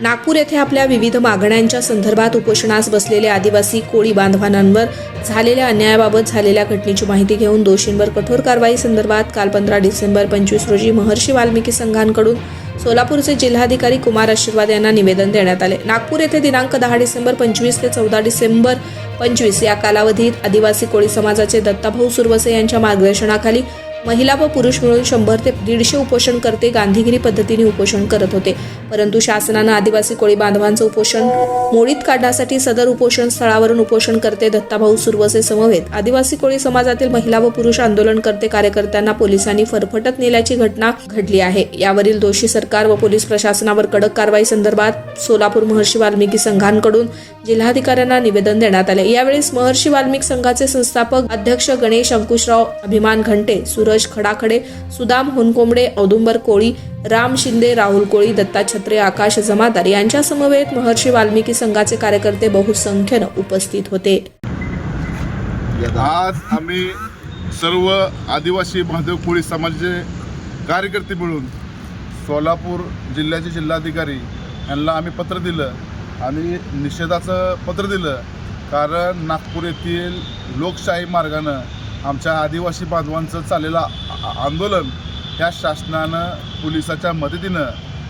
नागपूर येथे आपल्या विविध मागण्यांच्या संदर्भात उपोषणास बसलेले आदिवासी कोळी बांधवांवर झालेल्या अन्यायाबाबत झालेल्या घटनेची माहिती घेऊन दोषींवर कठोर कारवाई संदर्भात काल 15 डिसेंबर 25 रोजी महर्षी वाल्मिकी संघांकडून सोलापूरचे जिल्हाधिकारी कुमार आशीर्वाद यांना निवेदन देण्यात आले। नागपूर येथे दिनांक 10 डिसेंबर 25 ते 14 डिसेंबर 25 या कालावधीत आदिवासी कोळी समाजाचे दत्ताभाऊ सुरवसे यांच्या मार्गदर्शनाखाली महिला व पुरुष मिळून 100 ते 150 उपोषणकर्ते गांधीगिरी पद्धतीने उपोषण करत होते। परंतु शासनाने आदिवासी कोळी बांधवांचे उपोषण मोडीत काढण्यासाठी सदर उपोषण स्थळावरून उपोषणकर्ते दत्ताभाऊ सुरवसे समवेत आदिवासी कोळी समाजातील महिला व पुरुष आंदोलनकर्ते कार्यकर्त्यांना पोलिसांनी फरफटत नेल्याची घटना घडली आहे। यावरील दोषी सरकार व पोलीस प्रशासनावर कडक कारवाई संदर्भात सोलापूर महर्षी वाल्मिकी संघांकडून जिल्हाधिकाऱ्यांना निवेदन देण्यात आले। यावेळी महर्षी वाल्मिकी संघाचे संस्थापक अध्यक्ष गणेश अंकुशराव अभिमान घंटे, सूरज खडाखडे, सुदाम होनकोंबडे, औदुंबर कोळी, राम शिंदे, राहुल कोळी, दत्ता छत्रे, आकाश जमादार यांच्या समवेत महर्षी वाल्मिकी संघाचे कार्यकर्ते बहुसंख्येने उपस्थित होते। आज आम्ही सर्व आदिवासी महादेव कोळी समाजाचे कार्यकर्ते मिळून सोलापूर जिल्ह्याचे जिल्हाधिकारी यांना आम्ही पत्र दिलं आणि निषेधाचं पत्र दिलं। कारण नागपूर येथील लोकशाही मार्गानं आमच्या आदिवासी बांधवांचं चाललेलं आंदोलन ह्या शासनानं पोलिसाच्या मदतीनं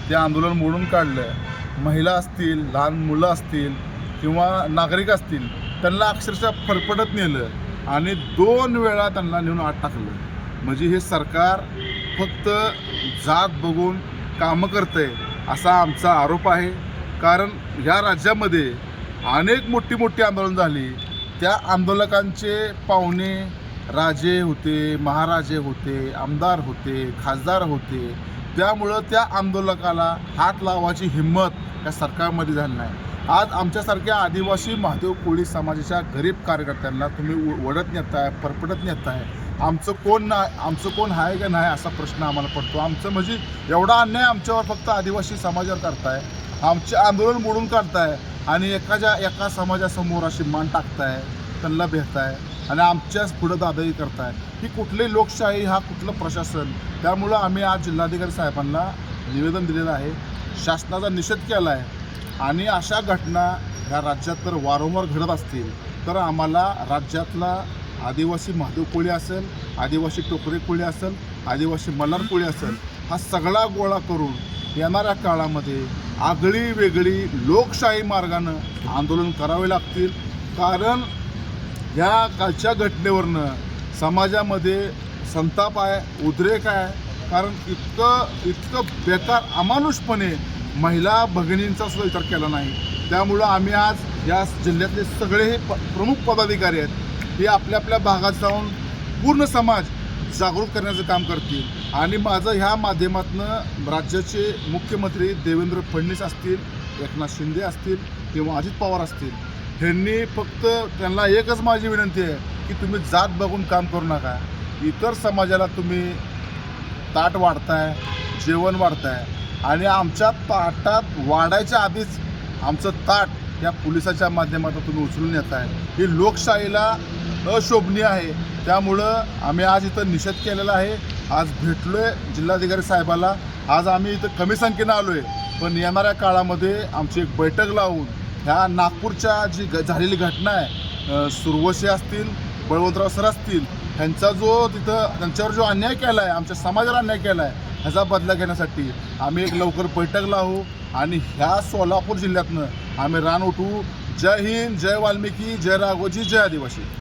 ते आंदोलन मोडून काढलं। महिला असतील, लहान मुलं असतील किंवा नागरिक असतील त्यांना अक्षरशः फरफटत नेलं आणि 2 वेळा त्यांना नेऊन आत टाकलं। म्हणजे हे सरकार फक्त जात बघून कामं करतंय असा आमचा आरोप आहे। कारण ह्या राज्यामध्ये अनेक मोठी आंदोलन झाली, त्या आंदोलकांचे पाहुणे राजे होते, महाराजे होते, आमदार होते, खासदार होते। त्यामुळं त्या आंदोलकाला हात लावायची हिंमत या सरकारमध्ये झाली नाही। आज आमच्यासारख्या आदिवासी महादेव कोळी समाजाच्या गरीब कार्यकर्त्यांना तुम्ही वडत नेताय, फरफटत नेताय। आमचं कोण आहे का नाही असा प्रश्न आम्हाला पडतो। आमचं म्हणजे एवढा अन्याय आमच्यावर फक्त आदिवासी समाजावर करताय, आमचे आंदोलन मोडून काढताय आणि एका समाजासमोर अशी मान टाकताय, त्यांना भेटताय आणि आमच्याच पुढं दादाही करताय। ही कुठली लोकशाही, हा कुठलं प्रशासन? त्यामुळं आम्ही आज जिल्हाधिकारी साहेबांना निवेदन दिलेलं आहे, शासनाचा निषेध केला आहे आणि अशा घटना ह्या राज्यात तर वारंवार घडत असतील तर आम्हाला राज्यातला आदिवासी महादेव कोळी असेल, आदिवासी टोकरे कोळी असेल, आदिवासी मल्हार कोळी असेल, हा सगळा गोळा करून येणाऱ्या काळामध्ये आगळी वेगळी लोकशाही मार्गानं आंदोलन करावे लागतील। कारण या कालच्या घटनेवरनं समाजामध्ये संताप आहे, उद्रेक आहे। कारण इतकं बेकार अमानुषपणे महिला भगिनींचा सुद्धा विचार केला नाही। त्यामुळं आम्ही आज या जिल्ह्यातले सगळे हे प्रमुख पदाधिकारी आहेत, हे आपल्या भागात जाऊन पूर्ण समाज जागृत करण्याचं काम करतील। आणि माझं ह्या माध्यमातून राज्याचे मुख्यमंत्री देवेंद्र फडणवीस असतील, एकनाथ शिंदे असतील किंवा अजित पवार असतील, ह्यांनी फक्त त्यांना एकच माझी विनंती आहे की तुम्ही जात बघून काम करू नका। इतर समाजाला तुम्ही ताट वाढताय, जेवण वाढताय आणि आमच्या ताटात वाढायच्या आधीच आमचं ताट या पोलिसाच्या माध्यमातून तुम्ही उचलून येत आहे। ही लोकशाहीला अशोभनीय आहे। त्यामुळं आम्ही आज इथं निषेध केलेला आहे। आज भेटलो आहे जिल्हाधिकारी साहेबाला। आज आम्ही इथं कमी संख्येनं आलो आहे, पण येणाऱ्या काळामध्ये आमची एक बैठक लावून ह्या नागपूरच्या जी झालेली घटना आहे, सुरवसे असतील, बळवंतराव सर असतील, त्यांच्यावर जो अन्याय केला आहे, आमच्या समाजाला अन्याय केला आहे, ह्याचा बदला घेण्यासाठी आम्ही एक लवकर बैठक लावू आणि ह्या सोलापूर जिल्ह्यातनं आम्ही रान उठवू। जय हिंद, जय वाल्मिकी, जय राघोजी, जय आदिवासी।